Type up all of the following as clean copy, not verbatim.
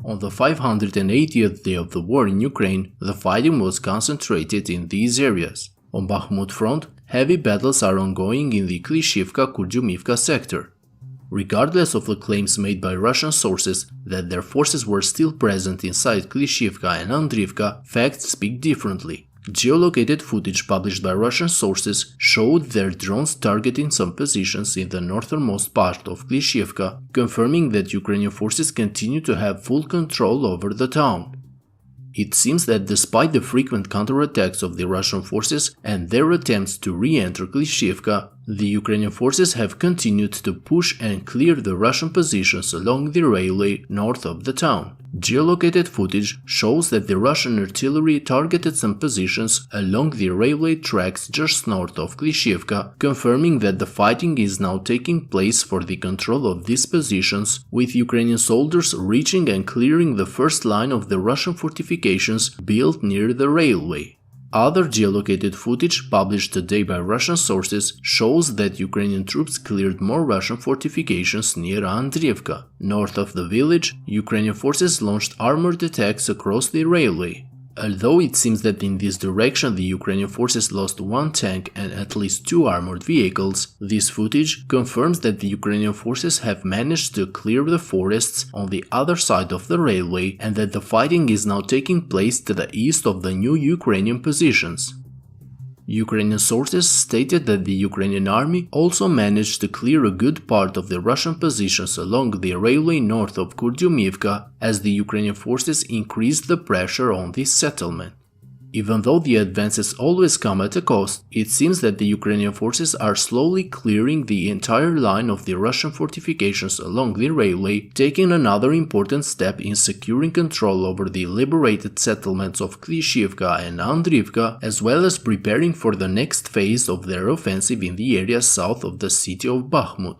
On the 580th day of the war in Ukraine, the fighting was concentrated in these areas. On Bakhmut front, heavy battles are ongoing in the Klishivka-Kurdyumivka sector. Regardless of the claims made by Russian sources that their forces were still present inside Klishivka and Andriivka, facts speak differently. Geolocated footage published by Russian sources showed their drones targeting some positions in the northernmost part of Klishivka, confirming that Ukrainian forces continue to have full control over the town. It seems that despite the frequent counterattacks of the Russian forces and their attempts to re-enter Klishivka, the Ukrainian forces have continued to push and clear the Russian positions along the railway north of the town. Geolocated footage shows that the Russian artillery targeted some positions along the railway tracks just north of Klishivka, confirming that the fighting is now taking place for the control of these positions, with Ukrainian soldiers reaching and clearing the first line of the Russian fortifications built near the railway. Other geolocated footage published today by Russian sources shows that Ukrainian troops cleared more Russian fortifications near Andriivka. North of the village, Ukrainian forces launched armored attacks across the railway. Although it seems that in this direction the Ukrainian forces lost one tank and at least 2 armored vehicles, this footage confirms that the Ukrainian forces have managed to clear the forests on the other side of the railway and that the fighting is now taking place to the east of the new Ukrainian positions. Ukrainian sources stated that the Ukrainian army also managed to clear a good part of the Russian positions along the railway north of Kurdyumivka as the Ukrainian forces increased the pressure on this settlement. Even though the advances always come at a cost, it seems that the Ukrainian forces are slowly clearing the entire line of the Russian fortifications along the railway, taking another important step in securing control over the liberated settlements of Klishivka and Andriivka, as well as preparing for the next phase of their offensive in the area south of the city of Bakhmut.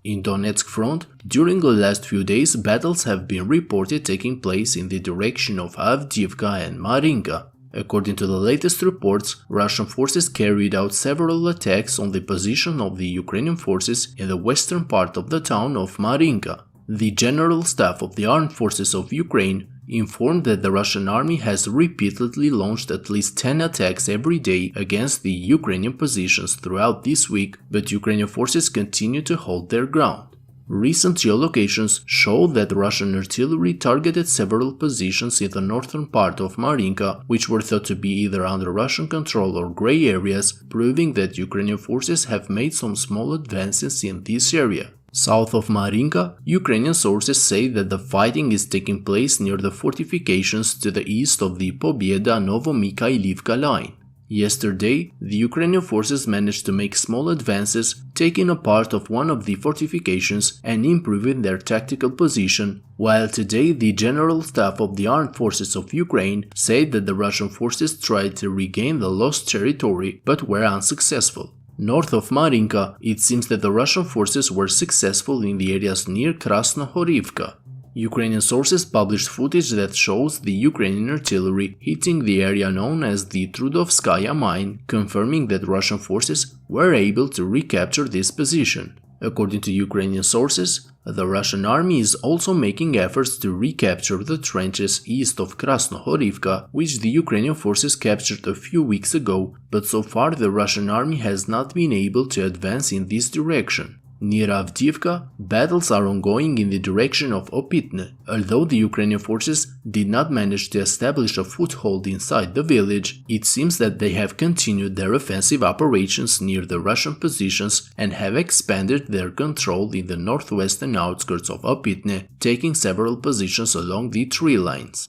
In Donetsk front, during the last few days, battles have been reported taking place in the direction of Avdiivka and Marinka. According to the latest reports, Russian forces carried out several attacks on the position of the Ukrainian forces in the western part of the town of Marinka. The General Staff of the Armed Forces of Ukraine informed that the Russian army has repeatedly launched at least 10 attacks every day against the Ukrainian positions throughout this week, but Ukrainian forces continue to hold their ground. Recent geolocations show that Russian artillery targeted several positions in the northern part of Marinka, which were thought to be either under Russian control or gray areas, proving that Ukrainian forces have made some small advances in this area. South of Marinka, Ukrainian sources say that the fighting is taking place near the fortifications to the east of the Pobieda-Novomikhailivka line. Yesterday, the Ukrainian forces managed to make small advances, taking a part of one of the fortifications and improving their tactical position, while today the General Staff of the Armed Forces of Ukraine said that the Russian forces tried to regain the lost territory but were unsuccessful. North of Marinka, it seems that the Russian forces were successful in the areas near Krasnohorivka. Ukrainian sources published footage that shows the Ukrainian artillery hitting the area known as the Trudovskaya mine, confirming that Russian forces were able to recapture this position. According to Ukrainian sources, the Russian army is also making efforts to recapture the trenches east of Krasnohorivka, which the Ukrainian forces captured a few weeks ago, but so far the Russian army has not been able to advance in this direction. Near Avdiivka, battles are ongoing in the direction of Opytne. Although the Ukrainian forces did not manage to establish a foothold inside the village, it seems that they have continued their offensive operations near the Russian positions and have expanded their control in the northwestern outskirts of Opytne, taking several positions along the tree lines.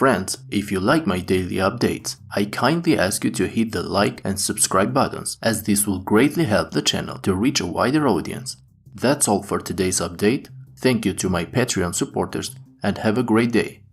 Friends, if you like my daily updates, I kindly ask you to hit the like and subscribe buttons, as this will greatly help the channel to reach a wider audience. That's all for today's update. Thank you to my Patreon supporters and have a great day.